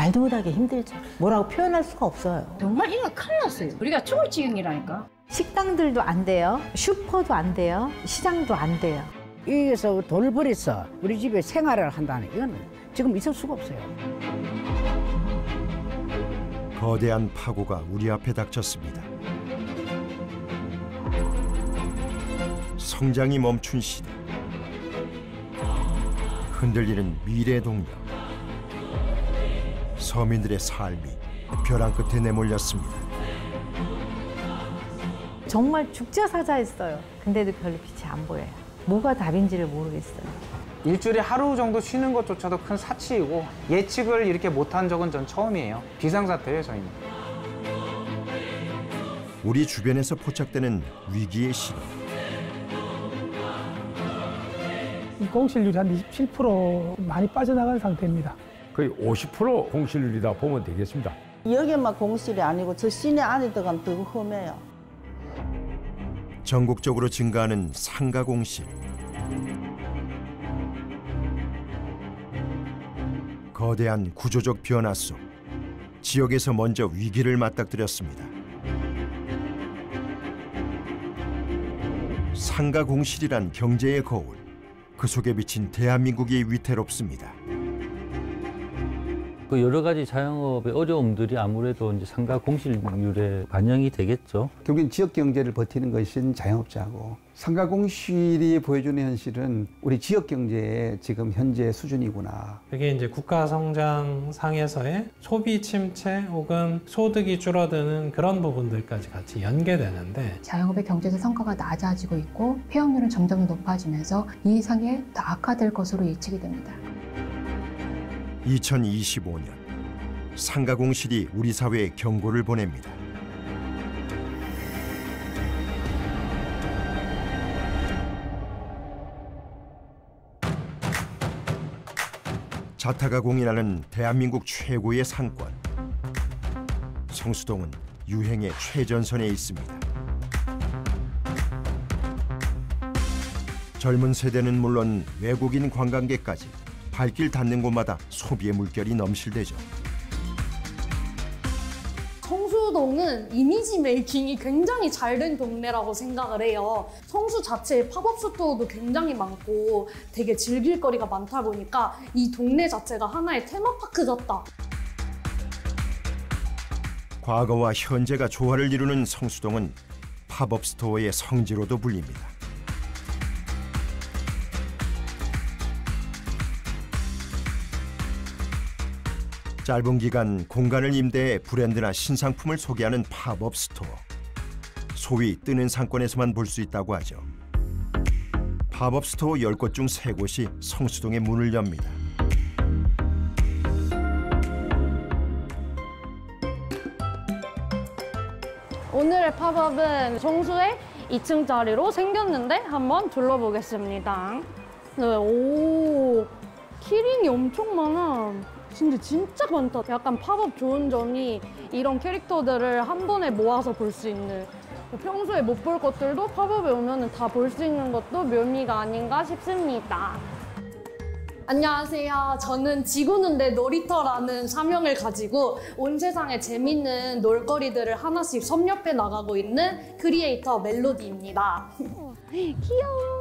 말도 못하게 힘들죠. 뭐라고 표현할 수가 없어요. 정말 이거 큰일 났어요. 우리가 죽을 지경이라니까. 식당들도 안 돼요. 슈퍼도 안 돼요. 시장도 안 돼요. 여기서 돈을 벌여서 우리 집에 생활을 한다는 이건 지금 있을 수가 없어요. 거대한 파고가 우리 앞에 닥쳤습니다. 성장이 멈춘 시대. 흔들리는 미래 동력. 서민들의 삶이 벼랑 끝에 내몰렸습니다. 정말 죽자사자했어요. 근데도 별로 빛이 안 보여요. 뭐가 답인지를 모르겠어요. 일주일에 하루 정도 쉬는 것조차도 큰 사치이고 예측을 이렇게 못한 적은 전 처음이에요. 비상사태예요, 저희는. 우리 주변에서 포착되는 위기의 시도. 이 공실률이 한 27% 많이 빠져나간 상태입니다. 거의 50% 공실률이다 보면 되겠습니다. 여기만 공실이 아니고 저 시내 안에 들어가면 더 험해요. 전국적으로 증가하는 상가 공실. 거대한 구조적 변화 속 지역에서 먼저 위기를 맞닥뜨렸습니다. 상가 공실이란 경제의 거울. 그 속에 비친 대한민국이 위태롭습니다. 그 여러 가지 자영업의 어려움들이 아무래도 이제 상가 공실률에 반영이 되겠죠. 결국엔 지역 경제를 버티는 것은 자영업자고 상가 공실이 보여주는 현실은 우리 지역 경제의 지금 현재 수준이구나. 이게 이제 국가 성장 상에서의 소비 침체 혹은 소득이 줄어드는 그런 부분들까지 같이 연계되는데 자영업의 경제적 성과가 낮아지고 있고 폐업률은 점점 높아지면서 이 상황이 더 악화될 것으로 예측이 됩니다. 2025년 상가 공실이 우리 사회에 경고를 보냅니다. 자타가 공인하는 대한민국 최고의 상권. 성수동은 유행의 최전선에 있습니다. 젊은 세대는 물론 외국인 관광객까지 발길 닿는 곳마다 소비의 물결이 넘실대죠. 성수동은 이미지 메이킹이 굉장히 잘 된 동네라고 생각을 해요. 성수 자체에 팝업 스토어도 굉장히 많고 되게 즐길 거리가 많다 보니까 이 동네 자체가 하나의 테마파크 같다. 과거와 현재가 조화를 이루는 성수동은 팝업 스토어의 성지로도 불립니다. 짧은 기간 공간을 임대해 브랜드나 신상품을 소개하는 팝업 스토어. 소위 뜨는 상권에서만 볼 수 있다고 하죠. 팝업 스토어 10곳 중 3곳이 성수동에 문을 엽니다. 오늘의 팝업은 성수의 2층짜리로 생겼는데 한번 둘러보겠습니다. 네, 오, 키링이 엄청 많아. 진짜 많다. 약간 팝업 좋은 점이 이런 캐릭터들을 한 번에 모아서 볼 수 있는, 평소에 못 볼 것들도 팝업에 오면 다 볼 수 있는 것도 묘미가 아닌가 싶습니다. 안녕하세요. 저는 지구는 내 놀이터라는 사명을 가지고 온 세상에 재밌는 놀거리들을 하나씩 섭렵해 나가고 있는 크리에이터 멜로디입니다. 귀여워.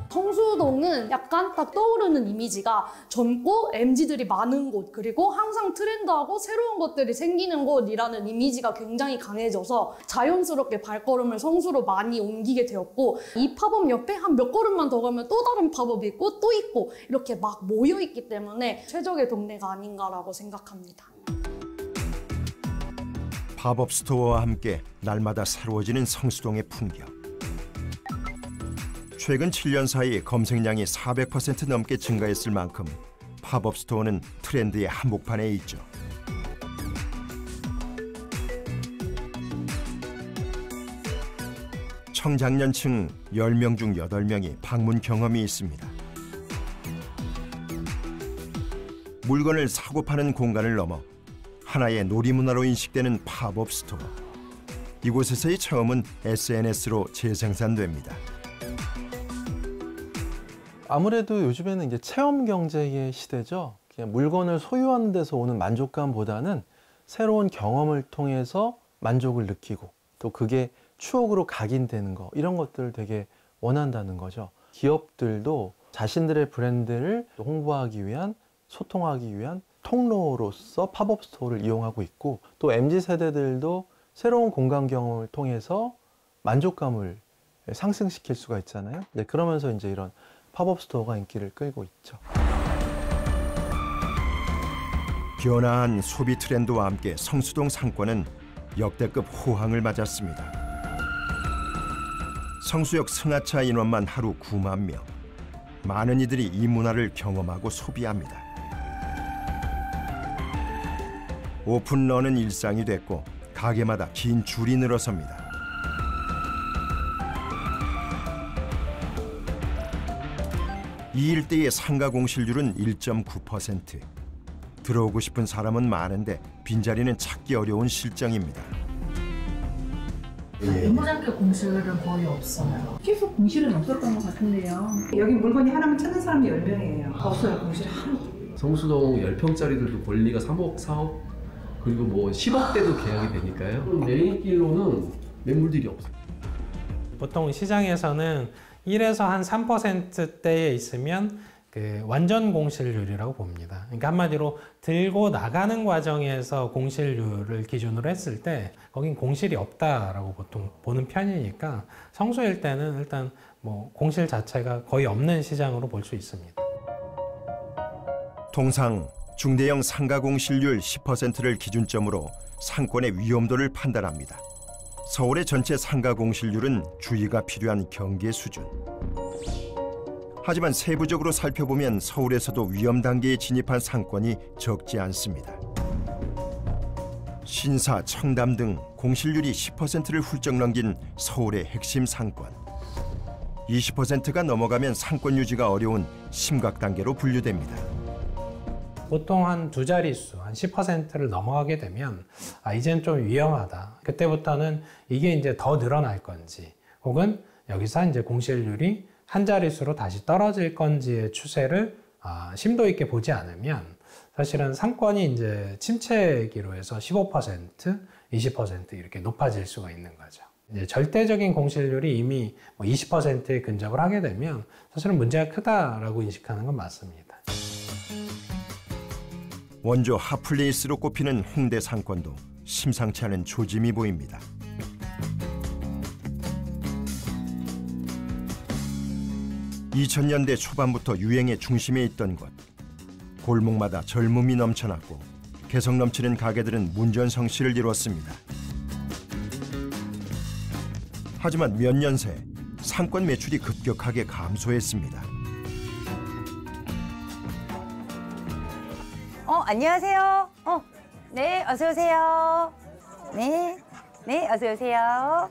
성수동은 약간 딱 떠오르는 이미지가 젊고 MZ들이 많은 곳, 그리고 항상 트렌드하고 새로운 것들이 생기는 곳이라는 이미지가 굉장히 강해져서 자연스럽게 발걸음을 성수로 많이 옮기게 되었고, 이 팝업 옆에 한 몇 걸음만 더 가면 또 다른 팝업이 있고 또 있고 이렇게 막 모여있기 때문에 최적의 동네가 아닌가라고 생각합니다. 팝업 스토어와 함께 날마다 새로워지는 성수동의 풍경. 최근 7년 사이 검색량이 400% 넘게 증가했을 만큼 팝업 스토어는 트렌드의 한복판에 있죠. 청장년층 10명 중 8명이 방문 경험이 있습니다. 물건을 사고 파는 공간을 넘어 하나의 놀이문화로 인식되는 팝업 스토어. 이곳에서의 체험은 SNS로 재생산됩니다. 아무래도 요즘에는 이제 체험 경제의 시대죠. 그냥 물건을 소유하는 데서 오는 만족감보다는 새로운 경험을 통해서 만족을 느끼고 또 그게 추억으로 각인되는 거 이런 것들을 되게 원한다는 거죠. 기업들도 자신들의 브랜드를 홍보하기 위한 소통하기 위한 통로로서 팝업 스토어를 이용하고 있고 또 MZ세대들도 새로운 공간 경험을 통해서 만족감을 상승시킬 수가 있잖아요. 네, 그러면서 이제 이런 팝업 스토어가 인기를 끌고 있죠. 변화한 소비 트렌드와 함께 성수동 상권은 역대급 호황을 맞았습니다. 성수역 승하차 인원만 하루 9만 명. 많은 이들이 이 문화를 경험하고 소비합니다. 오픈런은 일상이 됐고 가게마다 긴 줄이 늘어섭니다. 이 일대의 상가 공실률은 1.9%. 들어오고 싶은 사람은 많은데 빈자리는 찾기 어려운 실정입니다. 근무장교 공실은 거의 없어요. 계속 공실은 없었던 것 같은데요. 여기 물건이 하나만 찾는 사람이 10명이에요. 없어요, 공실 하나도. 성수동 10평짜리들도 권리가 3억, 4억 그리고 뭐 10억대도 계약이 되니까요. 메인길로는 매물들이 없어요. 보통 시장에서는 1에서 한 3%대에 있으면 그 완전 공실률이라고 봅니다. 그러니까 한마디로 들고 나가는 과정에서 공실률을 기준으로 했을 때 거긴 공실이 없다라고 보통 보는 편이니까 성수일 때는 일단 뭐 공실 자체가 거의 없는 시장으로 볼 수 있습니다. 통상 중대형 상가 공실률 10%를 기준점으로 상권의 위험도를 판단합니다. 서울의 전체 상가 공실률은 주의가 필요한 경계 수준. 하지만 세부적으로 살펴보면 서울에서도 위험 단계에 진입한 상권이 적지 않습니다. 신사, 청담 등 공실률이 10%를 훌쩍 넘긴 서울의 핵심 상권. 20%가 넘어가면 상권 유지가 어려운 심각 단계로 분류됩니다. 보통 한 두 자릿수, 한 10%를 넘어가게 되면 이젠 좀 위험하다. 그때부터는 이게 이제 더 늘어날 건지 혹은 여기서 이제 공실률이 한 자릿수로 다시 떨어질 건지의 추세를 심도 있게 보지 않으면 사실은 상권이 이제 침체기로 해서 15%, 20% 이렇게 높아질 수가 있는 거죠. 이제 절대적인 공실률이 이미 20%에 근접을 하게 되면 사실은 문제가 크다라고 인식하는 건 맞습니다. 원조 핫플레이스로 꼽히는 홍대 상권도 심상치 않은 조짐이 보입니다. (2000년대) 초반부터 유행의 중심에 있던 곳. 골목마다 젊음이 넘쳐났고 개성 넘치는 가게들은 문전성시를 이뤘습니다. 하지만 몇 년 새 상권 매출이 급격하게 감소했습니다. 안녕하세요. 네, 어서 오세요. 네, 어서 오세요.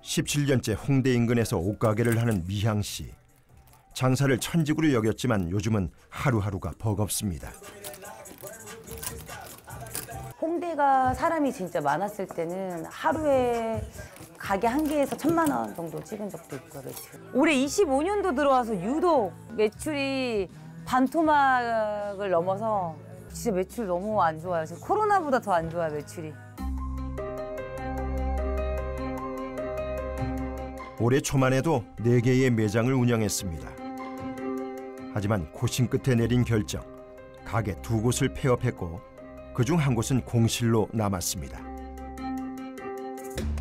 17년째 홍대 인근에서 옷가게를 하는 미향 씨. 장사를 천직으로 여겼지만 요즘은 하루하루가 버겁습니다. 홍대가 사람이 진짜 많았을 때는 하루에 가게 한 개에서 1000만 원 정도 찍은 적도 있고요, 매출. 올해 25년도 들어와서 유독 매출이 반토막을 넘어서 진짜 매출 너무 안 좋아요. 지금 코로나보다 더 안 좋아요, 매출이. 올해 초만 해도 4개의 매장을 운영했습니다. 하지만 고심 끝에 내린 결정, 가게 2곳을 폐업했고 그중 한 곳은 공실로 남았습니다.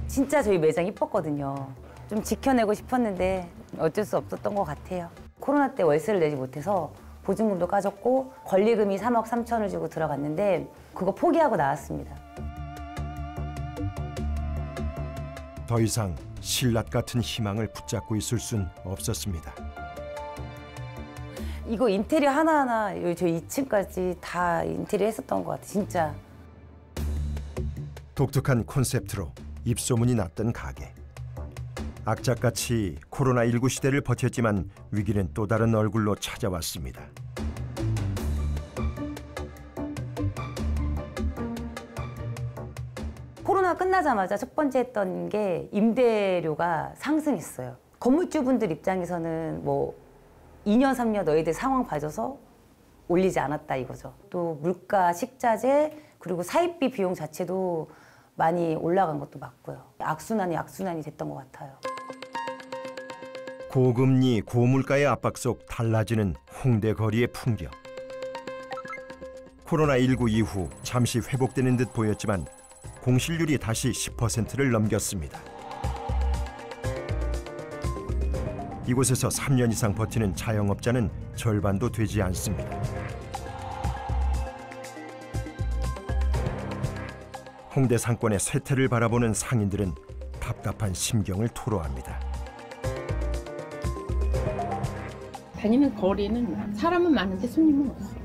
진짜 저희 매장 이뻤거든요. 좀 지켜내고 싶었는데 어쩔 수 없었던 것 같아요. 코로나 때 월세를 내지 못해서 보증금도 까졌고 권리금이 3억 3천을 주고 들어갔는데 그거 포기하고 나왔습니다. 더 이상 신라 같은 희망을 붙잡고 있을 순 없었습니다. 이거 인테리어 하나하나 저희 2층까지 다 인테리어 했었던 것 같아요, 진짜. 독특한 콘셉트로 입소문이 났던 가게. 악착같이 코로나19 시대를 버텼지만 위기는 또 다른 얼굴로 찾아왔습니다. 코로나 끝나자마자 첫 번째 했던 게 임대료가 상승했어요. 건물주분들 입장에서는 뭐 2년, 3년 너희들 상황 봐줘서 올리지 않았다 이거죠. 또 물가, 식자재, 그리고 사입비 비용 자체도 많이 올라간 것도 맞고요. 악순환이 됐던 것 같아요. 고금리, 고물가의 압박 속 달라지는 홍대 거리의 풍경. 코로나19 이후 잠시 회복되는 듯 보였지만 공실률이 다시 10%를 넘겼습니다. 이곳에서 3년 이상 버티는 자영업자는 절반도 되지 않습니다. 홍대 상권의 쇠퇴를 바라보는 상인들은 답답한 심경을 토로합니다. 다니는 거리는 사람은 많은데 손님은 없어.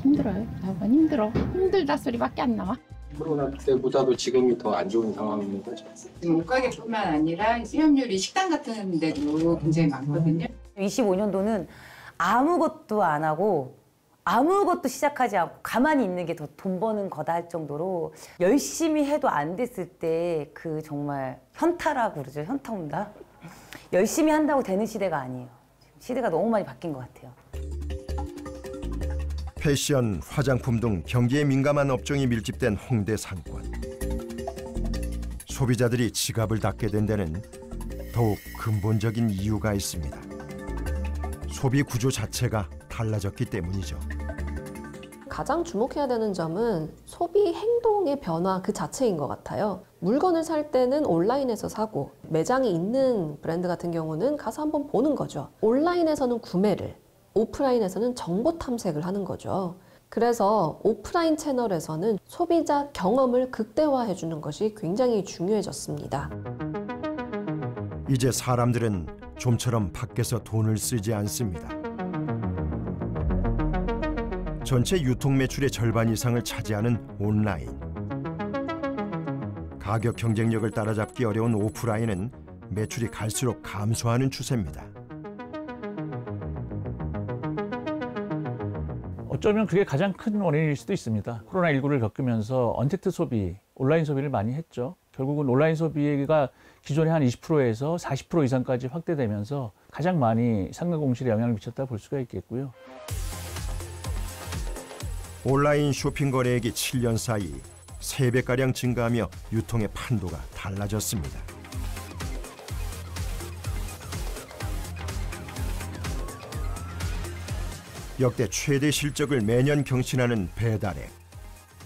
힘들어요. 나만 힘들어. 힘들다 소리밖에 안 나와. 코로나 때보다도 지금이 더 안 좋은 상황인 거죠? 지금 옷가게뿐만 아니라 수염률이 식당 같은 데도 굉장히 많거든요. 25년도는 아무것도 안 하고 아무것도 시작하지 않고 가만히 있는 게 더 돈 버는 거다 할 정도로 열심히 해도 안 됐을 때 그 정말 현타라고 그러죠. 현타 온다. 열심히 한다고 되는 시대가 아니에요. 시대가 너무 많이 바뀐 것 같아요. 패션, 화장품 등 경기에 민감한 업종이 밀집된 홍대 상권. 소비자들이 지갑을 닫게 된 데는 더욱 근본적인 이유가 있습니다. 소비 구조 자체가 달라졌기 때문이죠. 가장 주목해야 되는 점은 소비 행동의 변화 그 자체인 것 같아요. 물건을 살 때는 온라인에서 사고 매장에 있는 브랜드 같은 경우는 가서 한번 보는 거죠. 온라인에서는 구매를, 오프라인에서는 정보 탐색을 하는 거죠. 그래서 오프라인 채널에서는 소비자 경험을 극대화해 주는 것이 굉장히 중요해졌습니다. 이제 사람들은 좀처럼 밖에서 돈을 쓰지 않습니다. 전체 유통 매출의 절반 이상을 차지하는 온라인. 가격 경쟁력을 따라잡기 어려운 오프라인은 매출이 갈수록 감소하는 추세입니다. 어쩌면 그게 가장 큰 원인일 수도 있습니다. 코로나19를 겪으면서 언택트 소비, 온라인 소비를 많이 했죠. 결국은 온라인 소비가 기존의 한 20%에서 40% 이상까지 확대되면서 가장 많이 상가 공실에 영향을 미쳤다 볼 수가 있겠고요. 온라인 쇼핑 거래액이 7년 사이 3배가량 증가하며 유통의 판도가 달라졌습니다. 역대 최대 실적을 매년 경신하는 배달액.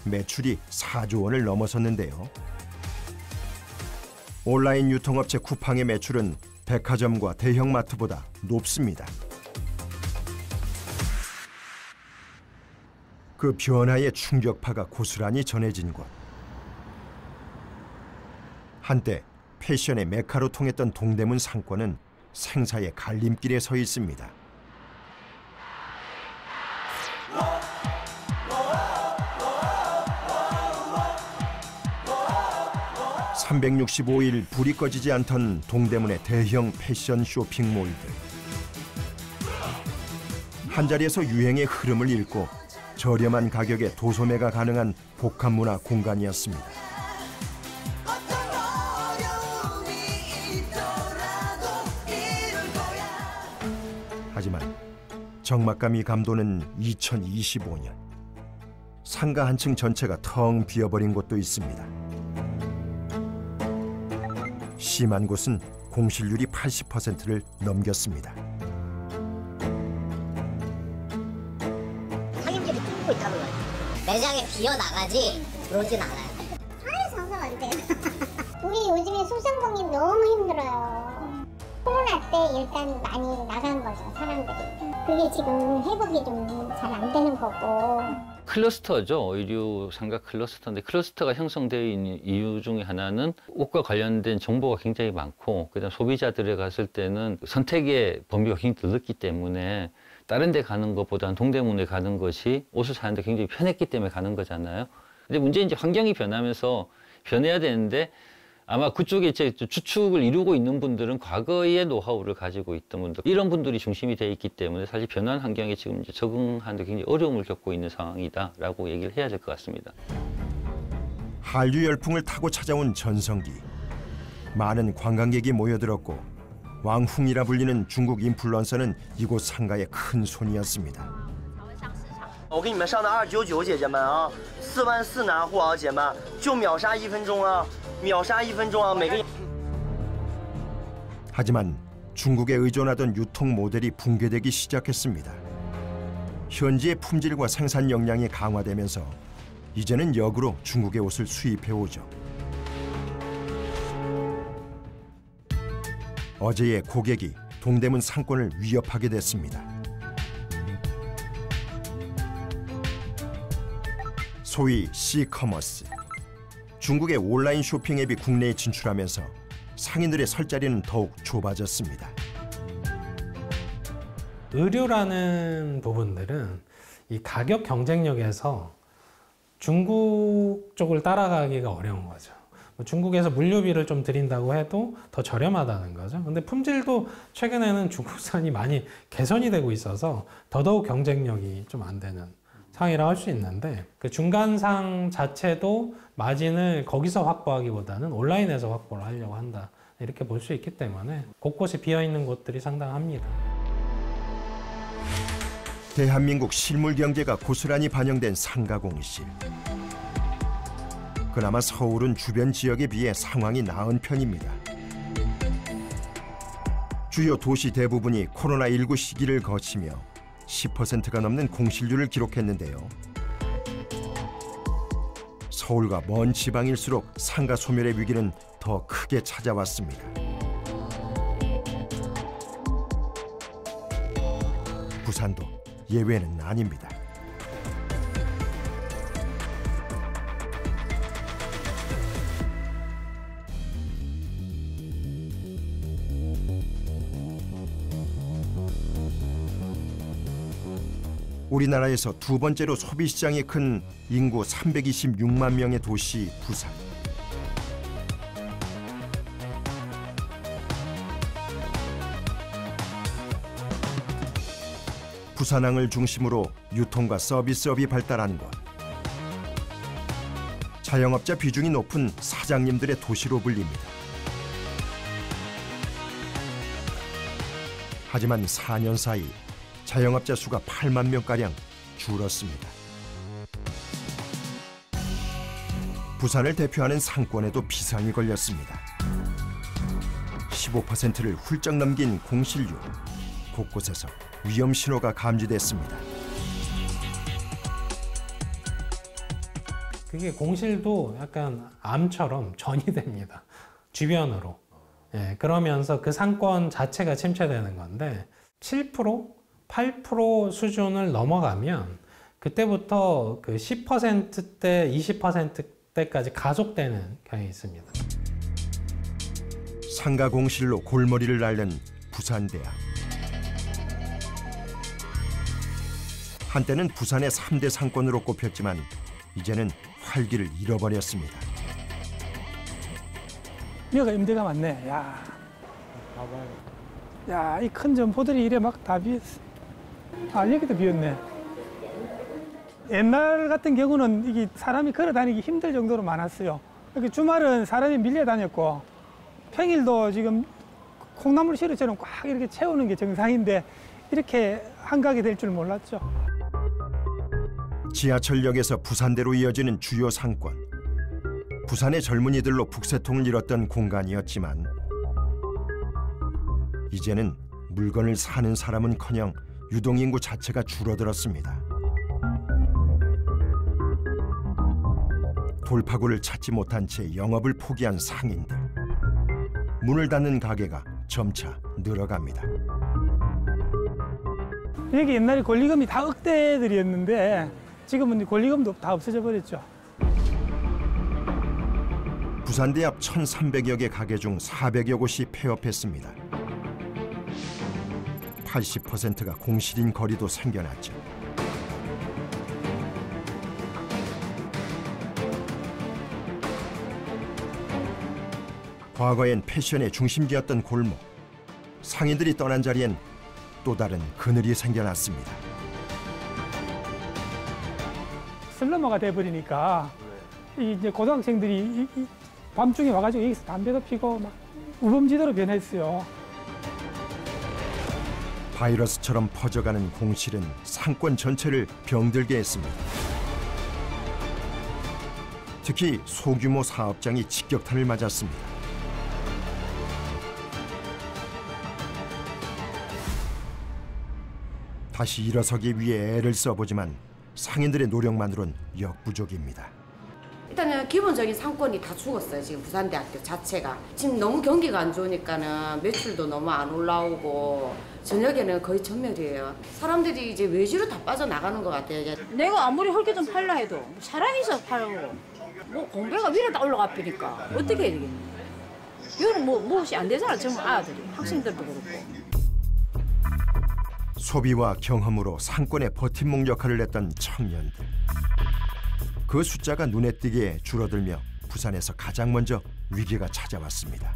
매출이 4조 원을 넘어섰는데요. 온라인 유통업체 쿠팡의 매출은 백화점과 대형마트보다 높습니다. 그 변화의 충격파가 고스란히 전해진 곳. 한때 패션의 메카로 통했던 동대문 상권은 생사의 갈림길에 서 있습니다. 365일 불이 꺼지지 않던 동대문의 대형 패션 쇼핑몰들. 한자리에서 유행의 흐름을 읽고 저렴한 가격에 도소매가 가능한 복합문화 공간이었습니다. 하지만 적막감이 감도는 2025년. 상가 한 층 전체가 텅 비어버린 곳도 있습니다. 심한 곳은 공실률이 80%를 넘겼습니다. 상인들이 뚫고 있다는 거예요. 매장에 비어나가지 들어오진 않아요. 아유 장사가 안 돼요. 우리 요즘에 소상공인 너무 힘들어요. 코로나 때 일단 많이 나간 거죠, 사람들이. 그게 지금 회복이 좀 잘 안 되는 거고. 클러스터죠. 의류 상가 클러스터인데 클러스터가 형성되어 있는 이유 중에 하나는 옷과 관련된 정보가 굉장히 많고 그다음 소비자들에 갔을 때는 선택의 범위가 굉장히 넓기 때문에 다른 데 가는 것보다는 동대문에 가는 것이 옷을 사는데 굉장히 편했기 때문에 가는 거잖아요. 근데 문제는 이제 환경이 변하면서 변해야 되는데 아마 그쪽에 이제 주축을 이루고 있는 분들은 과거의 노하우를 가지고 있던 분들, 이런 분들이 중심이 되어 있기 때문에 사실 변한 환경에 지금 이제 적응하는 데 굉장히 어려움을 겪고 있는 상황이다라고 얘기를 해야 될 것 같습니다. 한류 열풍을 타고 찾아온 전성기. 많은 관광객이 모여들었고 왕흥이라 불리는 중국 인플루언서는 이곳 상가의 큰 손이었습니다. 我给你们上的299，姐姐们啊，44000拿货啊，姐们，就秒杀1分钟啊，秒杀1分钟啊，每个。 하지만 중국에 의존하던 유통 모델이 붕괴되기 시작했습니다. 현지의 품질과 생산 역량이 강화되면서 이제는 역으로 중국의 옷을 수입해 오죠. 어제의 고객이 동대문 상권을 위협하게 됐습니다. 소위 C커머스. 중국의 온라인 쇼핑 앱이 국내에 진출하면서 상인들의 설 자리는 더욱 좁아졌습니다. 의류라는 부분들은 이 가격 경쟁력에서 중국 쪽을 따라가기가 어려운 거죠. 중국에서 물류비를 좀 들인다고 해도 더 저렴하다는 거죠. 근데 품질도 최근에는 중국산이 많이 개선이 되고 있어서 더더욱 경쟁력이 좀 안 되는 상이라 할 수 있는데, 그 중간상 자체도 마진을 거기서 확보하기보다는 온라인에서 확보를 하려고 한다, 이렇게 볼 수 있기 때문에 곳곳에 비어있는 곳들이 상당합니다. 대한민국 실물 경제가 고스란히 반영된 상가공실. 그나마 서울은 주변 지역에 비해 상황이 나은 편입니다. 주요 도시 대부분이 코로나19 시기를 거치며 10%가 넘는 공실률을 기록했는데요. 서울과 먼 지방일수록 상가 소멸의 위기는 더 크게 찾아왔습니다. 부산도 예외는 아닙니다. 우리나라에서 두 번째로 소비시장이 큰 인구 326만 명의 도시 부산. 부산항을 중심으로 유통과 서비스업이 발달한 곳. 자영업자 비중이 높은 사장님들의 도시로 불립니다. 하지만 4년 사이 자영업자 수가 8만 명가량 줄었습니다. 부산을 대표하는 상권에도 비상이 걸렸습니다. 15%를 훌쩍 넘긴 공실률. 곳곳에서 위험 신호가 감지됐습니다. 그게 공실도 약간 암처럼 전이 됩니다. 주변으로. 예, 그러면서 그 상권 자체가 침체되는 건데 7%, 8% 수준을 넘어가면 그때부터 그 10%대, 20%대까지 가속되는 경향이 있습니다. 상가 공실로 골머리를 앓는 부산대학. 한때는 부산의 3대 상권으로 꼽혔지만 이제는 활기를 잃어버렸습니다. 여기가 임대가 많네. 야, 이 큰 점포들이 이래 막 다 비었어. 아, 여기도 비었네. 옛날 같은 경우는 이게 사람이 걸어 다니기 힘들 정도로 많았어요. 이렇게 주말은 사람이 밀려 다녔고 평일도 지금 콩나물 시루처럼 꽉 이렇게 채우는 게 정상인데 이렇게 한가하게 될 줄 몰랐죠. 지하철역에서 부산대로 이어지는 주요 상권. 부산의 젊은이들로 북새통을 이뤘던 공간이었지만 이제는 물건을 사는 사람은커녕 유동인구 자체가 줄어들었습니다. 돌파구를 찾지 못한 채 영업을 포기한 상인들. 문을 닫는 가게가 점차 늘어갑니다. 여기 옛날에 권리금이 다 억대들이었는데 지금은 권리금도 다 없어져 버렸죠. 부산대 앞 1,300여 개 가게 중 400여 곳이 폐업했습니다. 80%가 공실인 거리도 생겨났죠. 과거엔 패션의 중심지였던 골목. 상인들이 떠난 자리엔 또 다른 그늘이 생겨났습니다. 슬럼화가 돼버리니까 이제 고등학생들이 밤중에 와가지고 여기서 담배도 피고 막 우범지대로 변했어요. 바이러스처럼 퍼져가는 공실은 상권 전체를 병들게 했습니다. 특히 소규모 사업장이 직격탄을 맞았습니다. 다시 일어서기 위해 애를 써보지만 상인들의 노력만으론 역부족입니다. 일단은 기본적인 상권이 다 죽었어요. 지금 부산대학교 자체가. 지금 너무 경기가 안 좋으니까는 매출도 너무 안 올라오고 저녁에는 거의 전멸이에요. 사람들이 이제 외주로 다 빠져나가는 것 같아요. 내가 아무리 헐게 좀 팔라 해도 사람이 있어 팔고 뭐 공배가 위로 다 올라가 버리니까 어떻게 해야 되겠니? 이거는 무엇이 안 되잖아. 젊은 아들이 학생들도 그렇고. 소비와 경험으로 상권의 버팀목 역할을 했던 청년들. 그 숫자가 눈에 띄게 줄어들며 부산에서 가장 먼저 위기가 찾아왔습니다.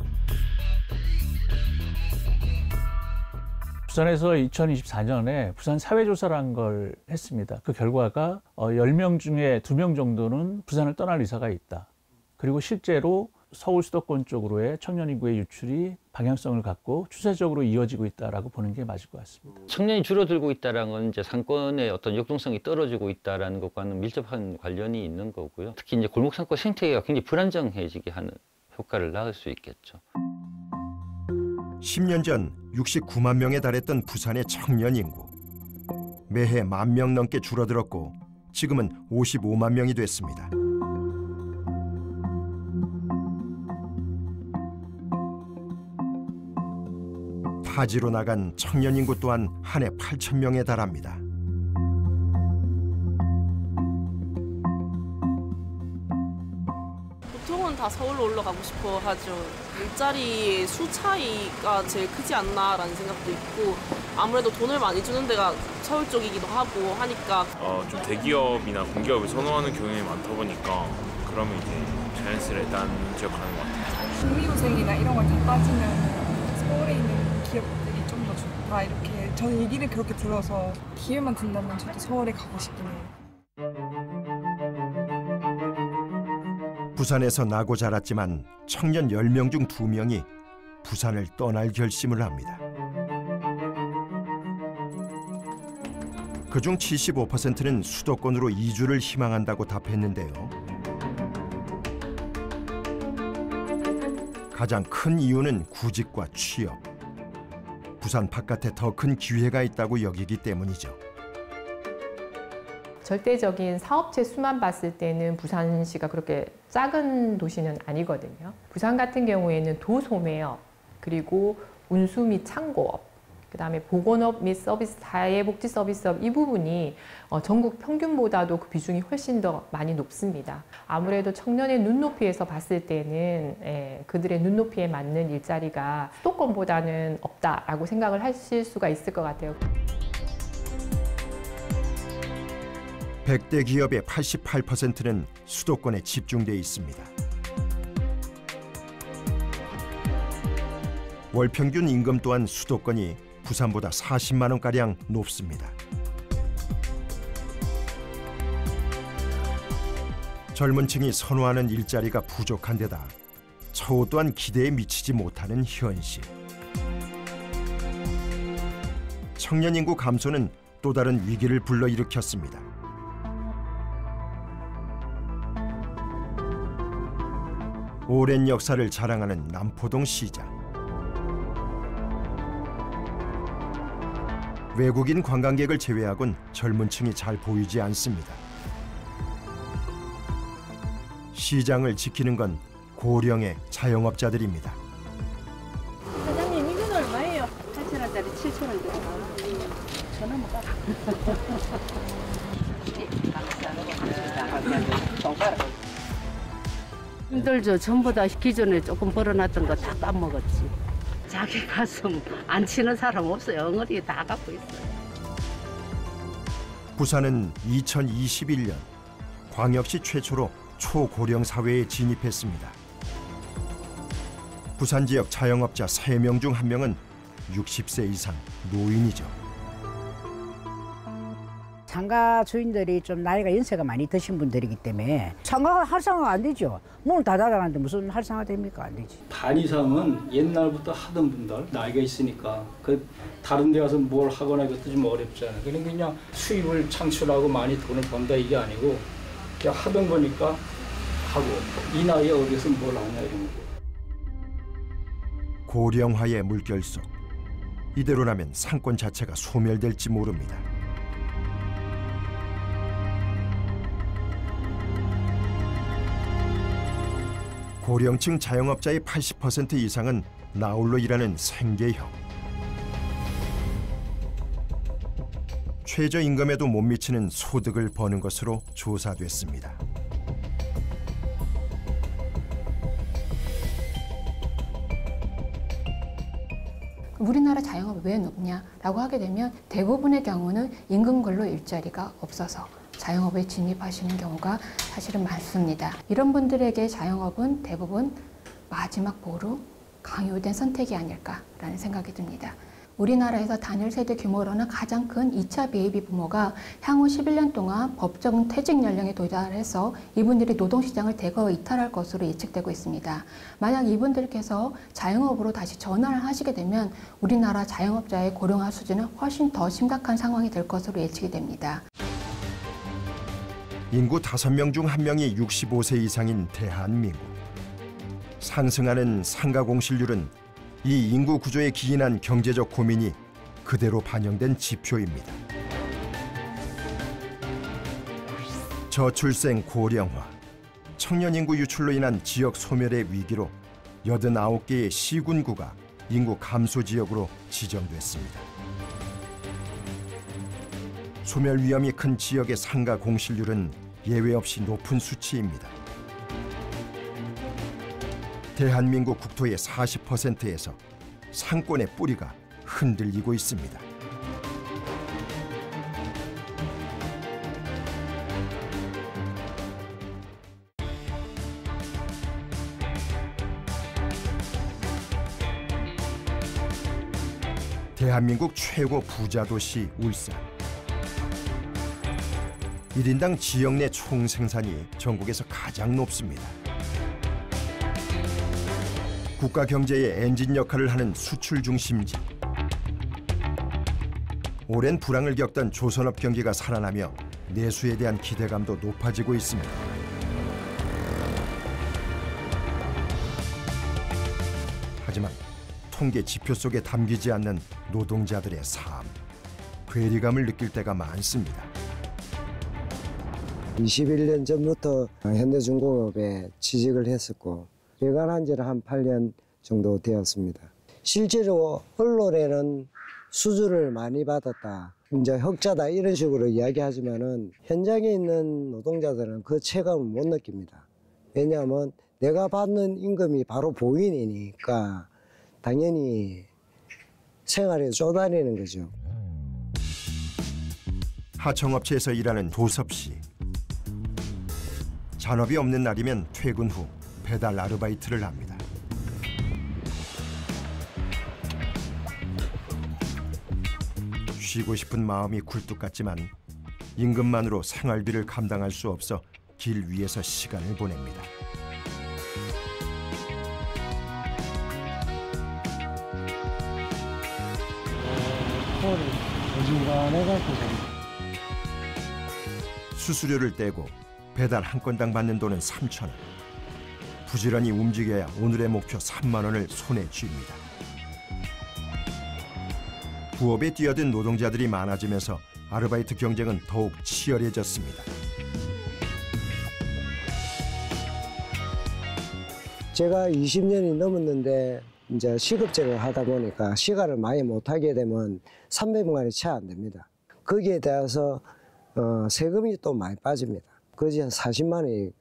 부산에서 2024년에 부산 사회조사라는 걸 했습니다. 그 결과가 10명 중에 2명 정도는 부산을 떠날 의사가 있다. 그리고 실제로 서울 수도권 쪽으로의 청년 인구의 유출이 방향성을 갖고 추세적으로 이어지고 있다라고 보는 게 맞을 것 같습니다. 청년이 줄어들고 있다는 건 이제 상권의 어떤 역동성이 떨어지고 있다는 것과는 밀접한 관련이 있는 거고요. 특히 이제 골목 상권 생태계가 굉장히 불안정해지게 하는 효과를 낳을 수 있겠죠. 10년 전 69만 명에 달했던 부산의 청년 인구. 매해 1만 명 넘게 줄어들었고 지금은 55만 명이 됐습니다. 타지로 나간 청년 인구 또한 한 해 8천 명에 달합니다. 보통은 다 서울로 올라가고 싶어 하죠. 일자리 수 차이가 제일 크지 않나라는 생각도 있고 아무래도 돈을 많이 주는 데가 서울 쪽이기도 하고 하니까 좀 대기업이나 공기업을 선호하는 경향이 많다 보니까 그러면 이제 자연스레 딴 지역 가는 것 같아요. 중위호생이나 이런 걸 다 빠지면 서울에 있는 기업들이 좀 더 좋다 이렇게 저는 얘기를 그렇게 들어서 기회만 된다면 저도 서울에 가고 싶긴 해요. 부산에서 나고 자랐지만 청년 10명 중 2명이 부산을 떠날 결심을 합니다. 그중 75%는 수도권으로 이주를 희망한다고 답했는데요. 가장 큰 이유는 구직과 취업. 부산 바깥에 더 큰 기회가 있다고 여기기 때문이죠. 절대적인 사업체 수만 봤을 때는 부산시가 그렇게 작은 도시는 아니거든요. 부산 같은 경우에는 도소매업, 그리고 운수 및 창고업, 그다음에 보건업 및 서비스, 사회복지 서비스업 이 부분이 전국 평균보다도 그 비중이 훨씬 더 많이 높습니다. 아무래도 청년의 눈높이에서 봤을 때는 그들의 눈높이에 맞는 일자리가 수도권보다는 없다라고 생각을 하실 수가 있을 것 같아요. 100대 기업의 88%는 수도권에 집중돼 있습니다. 월 평균 임금 또한 수도권이 부산보다 40만 원가량 높습니다. 젊은 층이 선호하는 일자리가 부족한 데다 처우 또한 기대에 미치지 못하는 현실. 청년 인구 감소는 또 다른 위기를 불러일으켰습니다. 오랜 역사를 자랑하는 남포동 시장. 외국인 관광객을 제외하곤 젊은 층이 잘 보이지 않습니다. 시장을 지키는 건 고령의 자영업자들입니다. 사장님 이건 얼마예요? 8,000원짜리 7,000원 들어가요. 전화 못 받아. 힘들죠. 전부 다 기존에 조금 벌어놨던 거 다 까먹었지. 자기 가슴 안 치는 사람 없어요. 엉어리에 다 갖고 있어요. 부산은 2021년 광역시 최초로 초고령 사회에 진입했습니다. 부산 지역 자영업자 3명 중 1명은 60세 이상 노인이죠. 상가 주인들이 좀 나이가 연세가 많이 드신 분들이기 때문에 상가가 활성화가 안 되죠. 문을 다 닫아놨는데 무슨 활성화 됩니까? 안 되지. 반 이상은 옛날부터 하던 분들 나이가 있으니까 그 다른 데 가서 뭘 하거나 이것도 좀 어렵잖아요. 그러니까 그냥 수입을 창출하고 많이 돈을 번다 이게 아니고 그냥 하던 거니까 하고 이 나이에 어디서 뭘 하냐 이런 거. 고령화의 물결 속 이대로라면 상권 자체가 소멸될지 모릅니다. 고령층 자영업자의 80% 이상은 나홀로 일하는 생계형. 최저임금에도 못 미치는 소득을 버는 것으로 조사됐습니다. 우리나라 자영업이 왜 높냐라고 하게 되면 대부분의 경우는 임금 근로 일자리가 없어서 자영업에 진입하시는 경우가 사실은 많습니다. 이런 분들에게 자영업은 대부분 마지막 보루, 강요된 선택이 아닐까라는 생각이 듭니다. 우리나라에서 단일 세대 규모로는 가장 큰 2차 베이비 부모가 향후 11년 동안 법정 퇴직 연령에 도달해서 이분들이 노동시장을 대거 이탈할 것으로 예측되고 있습니다. 만약 이분들께서 자영업으로 다시 전환을 하시게 되면 우리나라 자영업자의 고령화 수준은 훨씬 더 심각한 상황이 될 것으로 예측이 됩니다. 인구 5명 중 1명이 65세 이상인 대한민국. 상승하는 상가 공실률은 이 인구 구조에 기인한 경제적 고민이 그대로 반영된 지표입니다. 저출생 고령화, 청년 인구 유출로 인한 지역 소멸의 위기로 89개의 시군구가 인구 감소 지역으로 지정됐습니다. 소멸 위험이 큰 지역의 상가 공실률은 예외 없이 높은 수치입니다. 대한민국 국토의 40%에서 상권의 뿌리가 흔들리고 있습니다. 대한민국 최고 부자 도시 울산. 1인당 지역 내 총생산이 전국에서 가장 높습니다. 국가 경제의 엔진 역할을 하는 수출 중심지. 오랜 불황을 겪던 조선업 경기가 살아나며 내수에 대한 기대감도 높아지고 있습니다. 하지만 통계 지표 속에 담기지 않는 노동자들의 삶, 괴리감을 느낄 때가 많습니다. 21년 전부터 현대중공업에 취직을 했었고 개관한 지는 한 8년 정도 되었습니다. 실제로 언론에는 수주를 많이 받았다, 이제 흑자다 이런 식으로 이야기하지만은 현장에 있는 노동자들은 그 체감을 못 느낍니다. 왜냐하면 내가 받는 임금이 바로 보인이니까 당연히 생활에 쪼다리는 거죠. 하청업체에서 일하는 도섭 씨. 잔업이 없는 날이면 퇴근 후 배달 아르바이트를 합니다. 쉬고 싶은 마음이 굴뚝 같지만 임금만으로 생활비를 감당할 수 없어 길 위에서 시간을 보냅니다. 수수료를 떼고 배달 한 건당 받는 돈은 3,000원. 부지런히 움직여야 오늘의 목표 3만 원을 손에 쥡니다. 부업에 뛰어든 노동자들이 많아지면서 아르바이트 경쟁은 더욱 치열해졌습니다. 제가 20년이 넘었는데 이제 시급제를 하다 보니까 시간을 많이 못하게 되면 300만원이 채 안 됩니다. 거기에 대해서 세금이 또 많이 빠집니다. 거의 한 40만 원이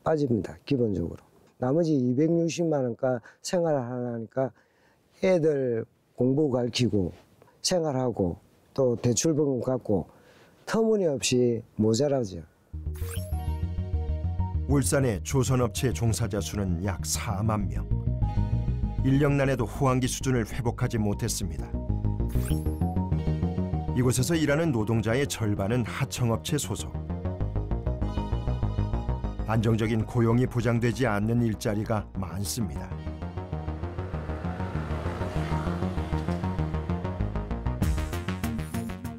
빠집니다, 기본적으로. 나머지 260만 원가 생활을 하니까 애들 공부 가르치고 생활하고 또 대출금 갚고 터무니없이 모자라죠. 울산의 조선업체 종사자 수는 약 4만 명. 인력난에도 호황기 수준을 회복하지 못했습니다. 이곳에서 일하는 노동자의 절반은 하청업체 소속. 안정적인 고용이 보장되지 않는 일자리가 많습니다.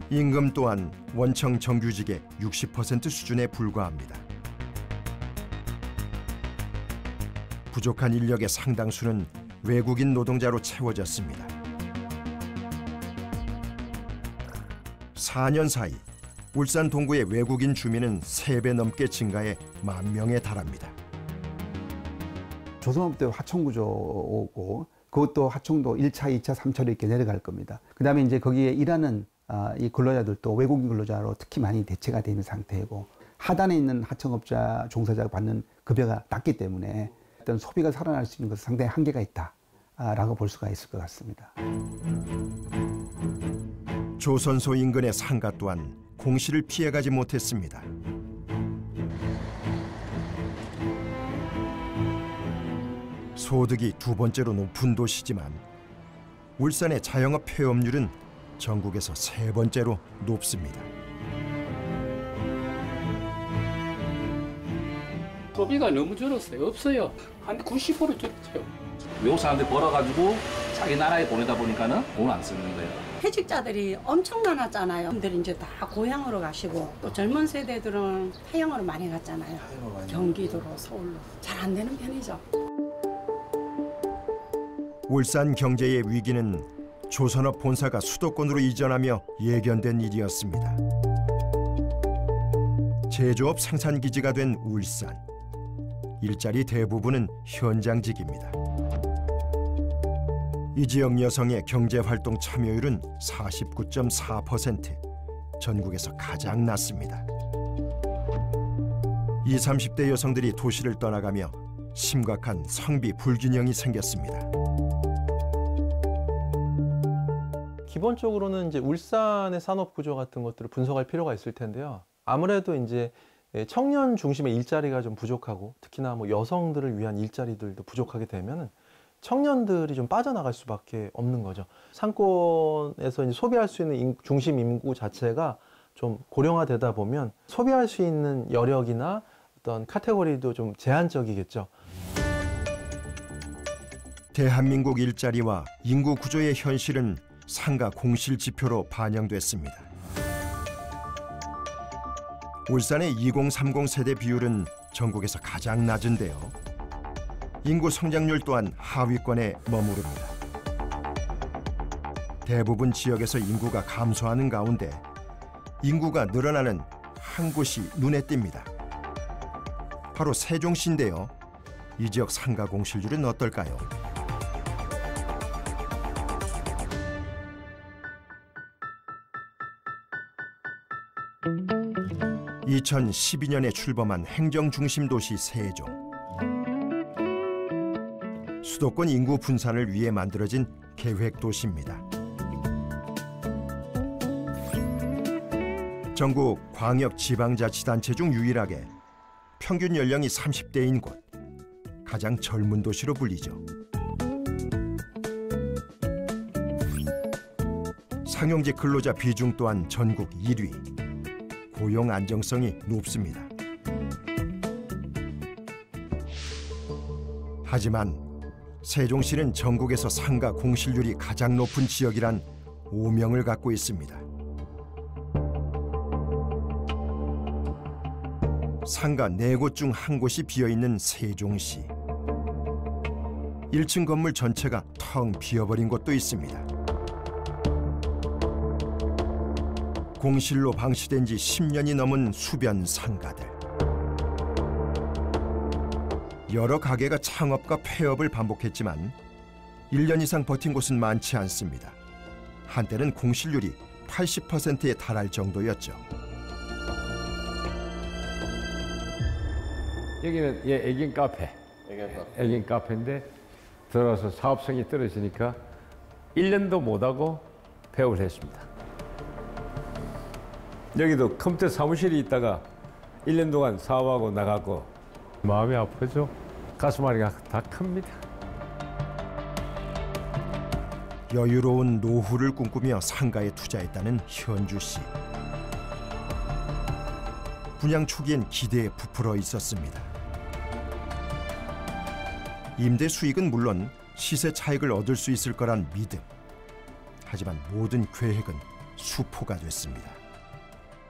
임금 또한 원청 정규직의 60% 수준에 불과합니다. 부족한 인력의 상당수는 외국인 노동자로 채워졌습니다. 4년 사이 울산 동구의 외국인 주민은 3배 넘게 증가해 10,000명에 달합니다. 조선업도 하청구조고 그것도 하청도 1차, 2차, 3차로 이렇게 내려갈 겁니다. 그다음에 이제 거기에 일하는 이 근로자들도 외국인 근로자로 특히 많이 대체가 되는 상태이고 하단에 있는 하청업자 종사자가 받는 급여가 낮기 때문에 어떤 소비가 살아날 수 있는 것은 상당히 한계가 있다라고 볼 수가 있을 것 같습니다. 조선소 인근의 상가 또한 공시를 피해가지 못했습니다. 소득이 2번째로 높은 도시지만 울산의 자영업 폐업률은 전국에서 3번째로 높습니다. 소비가 너무 줄었어요. 없어요. 한 90% 줄었죠. 외국 사람들 벌어가지고 자기 나라에 보내다 보니까는 돈을 안 쓰는 거예요. 퇴직자들이 엄청 많았잖아요. 분들이 이제 다 고향으로 가시고 또 젊은 세대들은 타영으로 많이 갔잖아요. 경기도로 서울로 잘 안 되는 편이죠. 울산 경제의 위기는 조선업 본사가 수도권으로 이전하며 예견된 일이었습니다. 제조업 생산기지가 된 울산. 일자리 대부분은 현장직입니다. 이 지역 여성의 경제활동 참여율은 49.4%, 전국에서 가장 낮습니다. 20, 30대 여성들이 도시를 떠나가며 심각한 성비 불균형이 생겼습니다. 기본적으로는 이제 울산의 산업 구조 같은 것들을 분석할 필요가 있을 텐데요. 아무래도 이제 청년 중심의 일자리가 좀 부족하고 특히나 뭐 여성들을 위한 일자리들도 부족하게 되면 청년들이 좀 빠져나갈 수밖에 없는 거죠. 상권에서 이제 소비할 수 있는 중심 인구 자체가 좀 고령화되다 보면 소비할 수 있는 여력이나 어떤 카테고리도 좀 제한적이겠죠. 대한민국 일자리와 인구 구조의 현실은 상가 공실 지표로 반영됐습니다. 울산의 2030 세대 비율은 전국에서 가장 낮은데요. 인구 성장률 또한 하위권에 머무릅니다. 대부분 지역에서 인구가 감소하는 가운데 인구가 늘어나는 한 곳이 눈에 띕니다. 바로 세종시인데요. 이 지역 상가 공실률은 어떨까요? 2012년에 출범한 행정중심 도시 세종. 수도권 인구 분산을 위해 만들어진 계획도시입니다. 전국 광역지방자치단체 중 유일하게 평균 연령이 30대인 곳, 가장 젊은 도시로 불리죠. 상용직 근로자 비중 또한 전국 1위. 고용 안정성이 높습니다. 하지만 세종시는 전국에서 상가 공실률이 가장 높은 지역이란 오명을 갖고 있습니다. 상가 4곳 중 한 곳이 비어있는 세종시. 1층 건물 전체가 텅 비어버린 곳도 있습니다. 공실로 방치된 지 10년이 넘은 수변 상가들. 여러 가게가 창업과 폐업을 반복했지만 1년 이상 버틴 곳은 많지 않습니다. 한때는 공실률이 80%에 달할 정도였죠. 여기는 애견 카페. 애견 카페인데 들어와서 사업성이 떨어지니까 1년도 못하고 폐업을 했습니다. 여기도 컴퓨터 사무실이 있다가 1년 동안 사업하고 나가고 마음이 아프죠. 가슴앓이가 다 큽니다. 여유로운 노후를 꿈꾸며 상가에 투자했다는 현주 씨. 분양 초기엔 기대에 부풀어 있었습니다. 임대 수익은 물론 시세 차익을 얻을 수 있을 거란 믿음. 하지만 모든 계획은 수포가 됐습니다.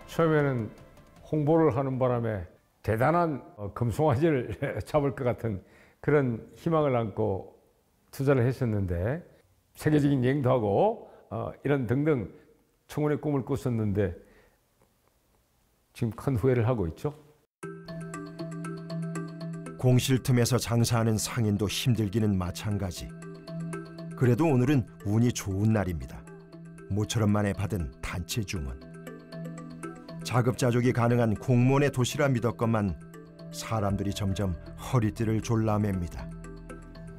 처음에는 홍보를 하는 바람에 대단한 금송아지를 잡을 것 같은 그런 희망을 안고 투자를 했었는데 세계적인 여행도 하고 이런 등등 청혼의 꿈을 꿨었는데 지금 큰 후회를 하고 있죠. 공실 틈에서 장사하는 상인도 힘들기는 마찬가지. 그래도 오늘은 운이 좋은 날입니다. 모처럼 만에 받은 단체 주문. 자급자족이 가능한 공무원의 도시라 믿었건만 사람들이 점점 허리띠를 졸라맵니다.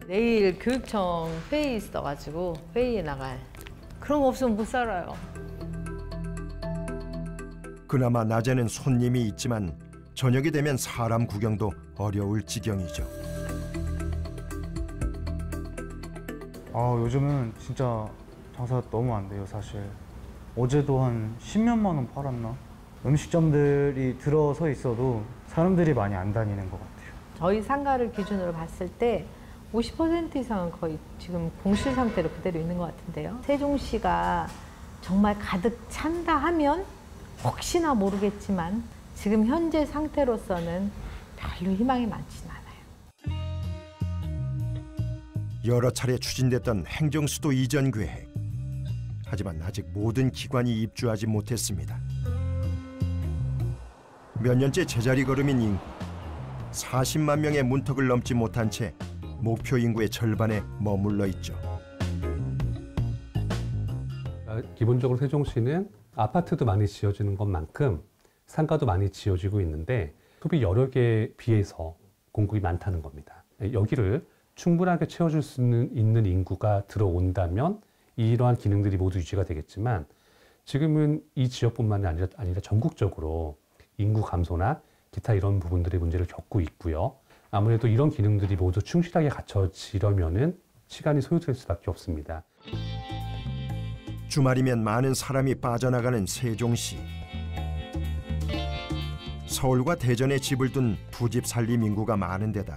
내일 교육청 회의 있어가지고 회의에 나갈. 그런 거 없으면 못 살아요. 그나마 낮에는 손님이 있지만 저녁이 되면 사람 구경도 어려울 지경이죠. 요즘은 진짜 장사가 너무 안 돼요, 사실. 어제도 한 10몇만 원 팔았나? 음식점들이 들어서 있어도 사람들이 많이 안 다니는 것 같아요. 저희 상가를 기준으로 봤을 때 50% 이상은 거의 지금 공실 상태로 그대로 있는 것 같은데요. 세종시가 정말 가득 찬다 하면 혹시나 모르겠지만 지금 현재 상태로서는 별로 희망이 많지는 않아요. 여러 차례 추진됐던 행정수도 이전 계획. 하지만 아직 모든 기관이 입주하지 못했습니다. 몇 년째 제자리 걸음인 인구. 40만 명의 문턱을 넘지 못한 채 목표 인구의 절반에 머물러 있죠. 기본적으로 세종시는 아파트도 많이 지어지는 것만큼 상가도 많이 지어지고 있는데 소비 여력에 비해서 공급이 많다는 겁니다. 여기를 충분하게 채워줄 수 있는 인구가 들어온다면 이러한 기능들이 모두 유지가 되겠지만 지금은 이 지역뿐만 아니라 전국적으로 인구 감소나 기타 이런 부분들의 문제를 겪고 있고요. 아무래도 이런 기능들이 모두 충실하게 갖춰지려면은 시간이 소요될 수밖에 없습니다. 주말이면 많은 사람이 빠져나가는 세종시. 서울과 대전에 집을 둔 부집 살림 인구가 많은 데다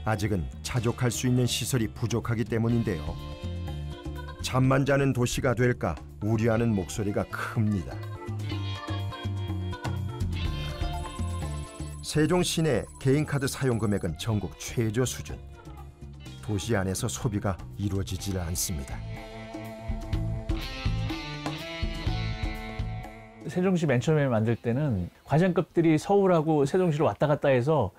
아직은 자족할 수 있는 시설이 부족하기 때문인데요. 잠만 자는 도시가 될까 우려하는 목소리가 큽니다. 세종 시내 개인카드 사용 금액은 전국 최저 수준. 도시 안에서 소비가 이루어지질 않습니다. 세종시 맨 처음에 만들 때는 과장급들이 서울하고 세종시로 왔다 갔다 해서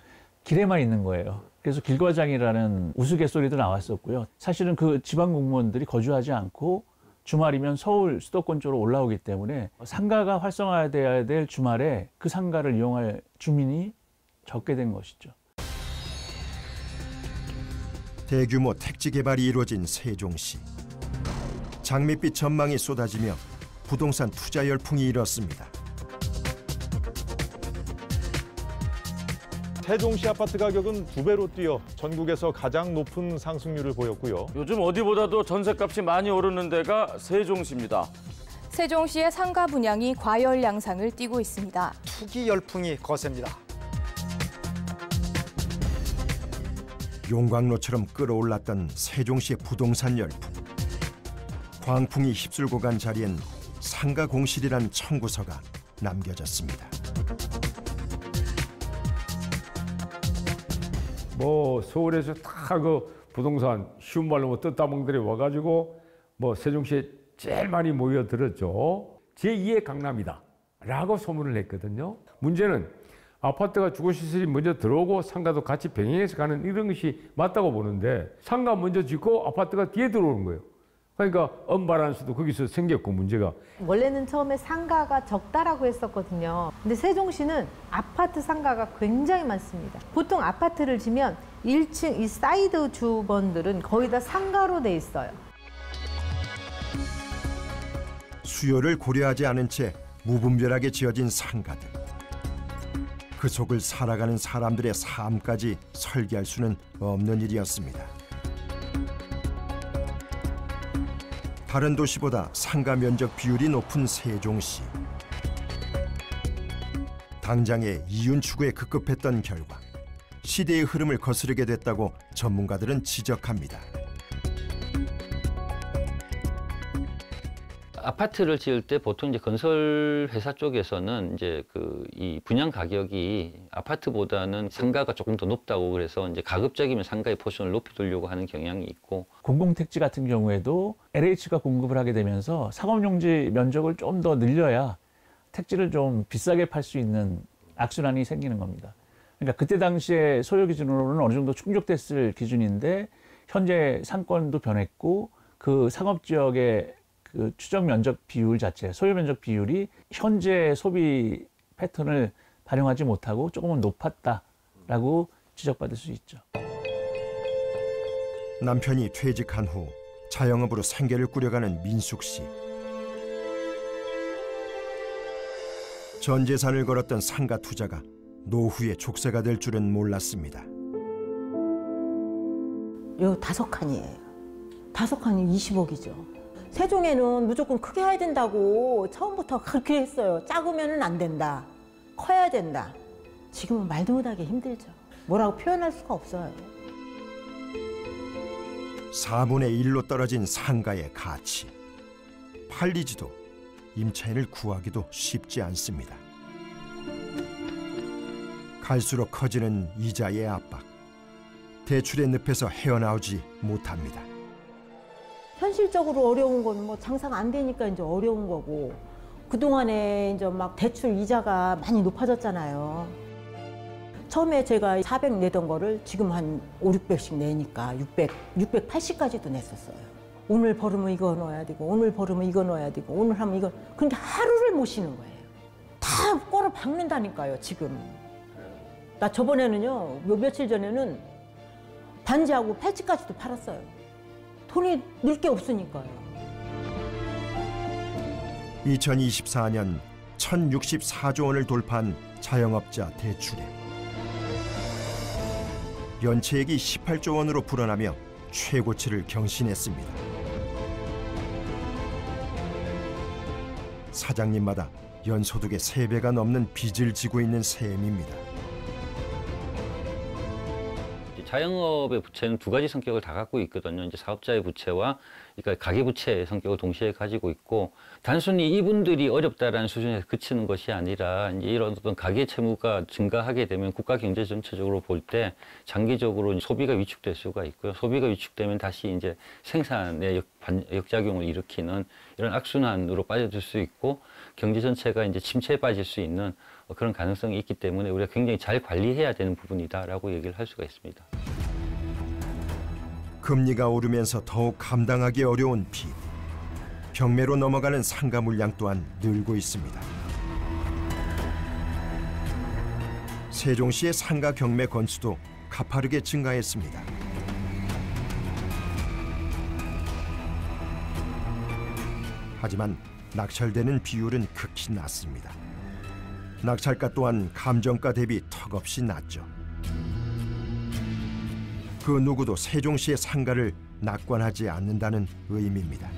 길에만 있는 거예요. 그래서 길과장이라는 우스갯소리도 나왔었고요. 사실은 그 지방 공무원들이 거주하지 않고 주말이면 서울 수도권 쪽으로 올라오기 때문에 상가가 활성화돼야 될 주말에 그 상가를 이용할 주민이 적게 된 것이죠. 대규모 택지 개발이 이루어진 세종시. 장밋빛 전망이 쏟아지며 부동산 투자 열풍이 일었습니다. 세종시 아파트 가격은 2배로 뛰어 전국에서 가장 높은 상승률을 보였고요. 요즘 어디보다도 전셋값이 많이 오르는 데가 세종시입니다. 세종시의 상가 분양이 과열 양상을 띠고 있습니다. 투기 열풍이 거셉니다. 용광로처럼 끓어올랐던 세종시의 부동산 열풍. 광풍이 휩쓸고 간 자리엔 상가 공실이란 청구서가 남겨졌습니다. 뭐 서울에서 다 그 부동산 쉬운 말로 뭐 뜯다몽들이 와가지고 뭐 세종시에 제일 많이 모여들었죠. 제2의 강남이다 라고 소문을 냈거든요. 문제는 아파트가 주거시설이 먼저 들어오고 상가도 같이 병행해서 가는 이런 것이 맞다고 보는데 상가 먼저 짓고 아파트가 뒤에 들어오는 거예요. 그러니까 언밸런스도 거기서 생겼고 문제가. 원래는 처음에 상가가 적다라고 했었거든요. 근데 세종시는 아파트 상가가 굉장히 많습니다. 보통 아파트를 지면 1층 이 사이드 주번들은 거의 다 상가로 돼 있어요. 수요를 고려하지 않은 채 무분별하게 지어진 상가들. 그 속을 살아가는 사람들의 삶까지 설계할 수는 없는 일이었습니다. 다른 도시보다 상가 면적 비율이 높은 세종시. 당장의 이윤 추구에 급급했던 결과 시대의 흐름을 거스르게 됐다고 전문가들은 지적합니다. 아파트를 지을 때 보통 이제 건설 회사 쪽에서는 이제 이 분양 가격이 아파트보다는 상가가 조금 더 높다고 그래서 이제 가급적이면 상가의 포션을 높여두려고 하는 경향이 있고, 공공택지 같은 경우에도 LH가 공급을 하게 되면서 상업용지 면적을 좀 더 늘려야 택지를 좀 비싸게 팔 수 있는 악순환이 생기는 겁니다. 그러니까 그때 당시에 소요 기준으로는 어느 정도 충족됐을 기준인데 현재 상권도 변했고 그 상업지역의 그 추정 면적 비율 자체, 소요 면적 비율이 현재 소비 패턴을 반영하지 못하고 조금은 높았다라고 지적받을 수 있죠. 남편이 퇴직한 후 자영업으로 생계를 꾸려가는 민숙 씨. 전 재산을 걸었던 상가 투자가 노후의 족쇄가 될 줄은 몰랐습니다. 요 5칸이에요. 5칸이 20억이죠. 세종에는 무조건 크게 해야 된다고 처음부터 그렇게 했어요. 작으면 안 된다. 커야 된다. 지금은 말도 못하기 힘들죠. 뭐라고 표현할 수가 없어요. 4분의 1로 떨어진 상가의 가치. 팔리지도 임차인을 구하기도 쉽지 않습니다. 갈수록 커지는 이자의 압박. 대출의 늪에서 헤어나오지 못합니다. 현실적으로 어려운 건 뭐 장사가 안 되니까 이제 어려운 거고, 그동안에 이제 막 대출 이자가 많이 높아졌잖아요. 처음에 제가 400 내던 거를 지금 한 500~600씩 내니까 680까지도 냈었어요. 오늘 벌으면 이거 넣어야 되고, 오늘 벌으면 이거 넣어야 되고, 오늘 하면 이거. 그러니까 하루를 못 쉬는 거예요. 다 꼬를 박는다니까요, 지금. 나 저번에는요, 며칠 전에는 반지하고 팔찌까지도 팔았어요. 돈이 늘 게 없으니까요. 2024년 1,064조 원을 돌파한 자영업자 대출액. 연체액이 18조 원으로 불어나며 최고치를 경신했습니다. 사장님마다 연소득의 3배가 넘는 빚을 지고 있는 셈입니다. 자영업의 부채는 두 가지 성격을 다 갖고 있거든요. 이제 사업자의 부채와 그러니까 가계부채의 성격을 동시에 가지고 있고, 단순히 이분들이 어렵다라는 수준에서 그치는 것이 아니라 이제 이런 어떤 가계 채무가 증가하게 되면 국가 경제 전체적으로 볼 때 장기적으로 소비가 위축될 수가 있고요. 소비가 위축되면 다시 이제 생산에 역작용을 일으키는 이런 악순환으로 빠져들 수 있고, 경제 전체가 이제 침체에 빠질 수 있는 그런 가능성이 있기 때문에 우리가 굉장히 잘 관리해야 되는 부분이다라고 얘기를 할 수가 있습니다. 금리가 오르면서 더욱 감당하기 어려운 빚. 경매로 넘어가는 상가 물량 또한 늘고 있습니다. 세종시의 상가 경매 건수도 가파르게 증가했습니다. 하지만 낙찰되는 비율은 극히 낮습니다. 낙찰가 또한 감정가 대비 턱없이 낮죠. 그 누구도 세종시의 상가를 낙관하지 않는다는 의미입니다.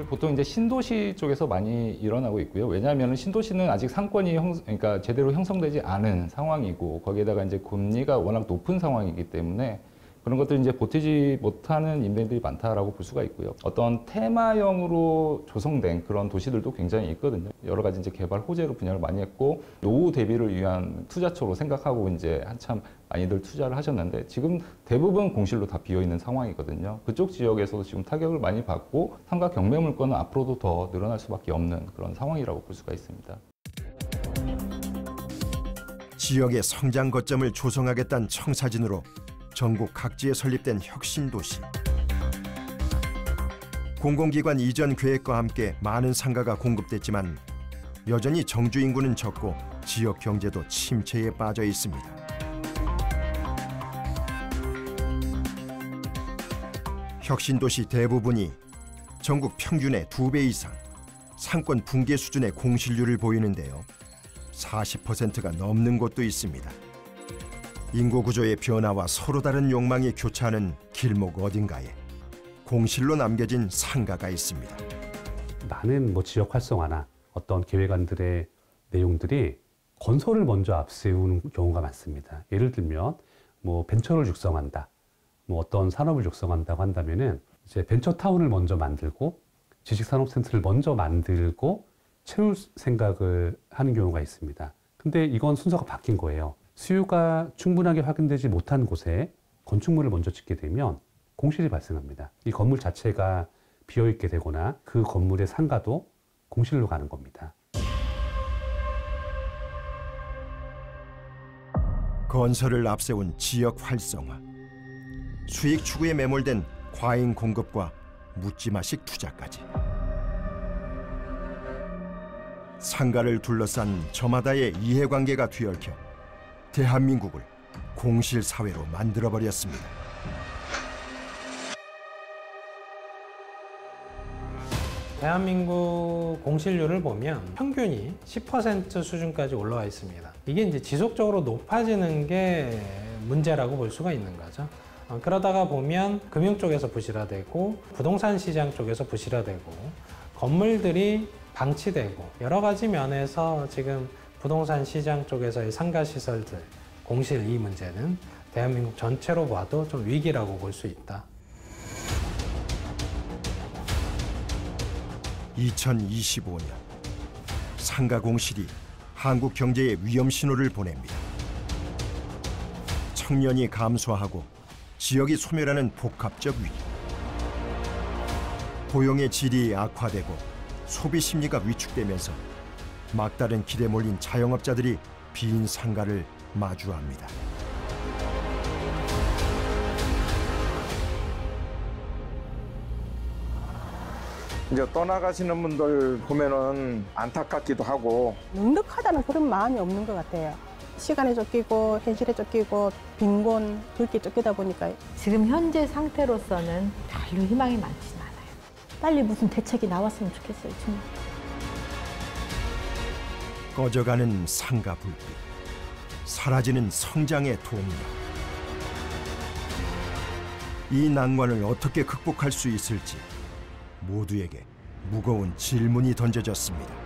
보통 이제 신도시 쪽에서 많이 일어나고 있고요. 왜냐하면 신도시는 아직 상권이 그러니까 제대로 형성되지 않은 상황이고, 거기에다가 이제 금리가 워낙 높은 상황이기 때문에 그런 것들 이제 버티지 못하는 인벤들이 많다라고 볼 수가 있고요. 어떤 테마형으로 조성된 그런 도시들도 굉장히 있거든요. 여러 가지 이제 개발 호재로 분양을 많이 했고, 노후 대비를 위한 투자처로 생각하고 이제 한참 많이들 투자를 하셨는데, 지금 대부분 공실로 다 비어 있는 상황이거든요. 그쪽 지역에서도 지금 타격을 많이 받고 상가 경매 물건은 앞으로도 더 늘어날 수밖에 없는 그런 상황이라고 볼 수가 있습니다. 지역의 성장 거점을 조성하겠다는 청사진으로 전국 각지에 설립된 혁신도시. 공공기관 이전 계획과 함께 많은 상가가 공급됐지만 여전히 정주 인구는 적고 지역 경제도 침체에 빠져 있습니다. 혁신도시 대부분이 전국 평균의 2배 이상, 상권 붕괴 수준의 공실률을 보이는데요. 40%가 넘는 곳도 있습니다. 인구 구조의 변화와 서로 다른 욕망이 교차하는 길목 어딘가에 공실로 남겨진 상가가 있습니다. 많은 지역 활성화나 어떤 계획안들의 내용들이 건설을 먼저 앞세우는 경우가 많습니다. 예를 들면 벤처를 육성한다, 어떤 산업을 육성한다고 한다면은 이제 벤처타운을 먼저 만들고 지식산업센터를 먼저 만들고 채울 생각을 하는 경우가 있습니다. 근데 이건 순서가 바뀐 거예요. 수요가 충분하게 확인되지 못한 곳에 건축물을 먼저 짓게 되면 공실이 발생합니다. 이 건물 자체가 비어있게 되거나 그 건물의 상가도 공실로 가는 겁니다. 건설을 앞세운 지역 활성화, 수익 추구에 매몰된 과잉 공급과 묻지마식 투자까지. 상가를 둘러싼 저마다의 이해관계가 뒤얽혀 대한민국을 공실 사회로 만들어버렸습니다. 대한민국 공실률을 보면 평균이 10% 수준까지 올라와 있습니다. 이게 이제 지속적으로 높아지는 게 문제라고 볼 수가 있는 거죠. 그러다가 보면 금융 쪽에서 부실화되고 부동산 시장 쪽에서 부실화되고 건물들이 방치되고 여러 가지 면에서 지금 부동산 시장 쪽에서의 상가 시설들 공실 이 문제는 대한민국 전체로 봐도 좀 위기라고 볼 수 있다. 2025년 상가 공실이 한국 경제에 위험 신호를 보냅니다. 청년이 감소하고 지역이 소멸하는 복합적 위기. 고용의 질이 악화되고 소비 심리가 위축되면서 막다른 길에 몰린 자영업자들이 빈 상가를 마주합니다. 이제 떠나가시는 분들 보면은 안타깝기도 하고 넉넉하다는 그런 마음이 없는 것 같아요. 시간에 쫓기고 현실에 쫓기고 빈곤 그렇게 쫓기다 보니까 지금 현재 상태로서는 별로 희망이 많지는 않아요. 빨리 무슨 대책이 나왔으면 좋겠어요. 정말. 꺼져가는 상가 불빛, 사라지는 성장의 동력. 이 난관을 어떻게 극복할 수 있을지 모두에게 무거운 질문이 던져졌습니다.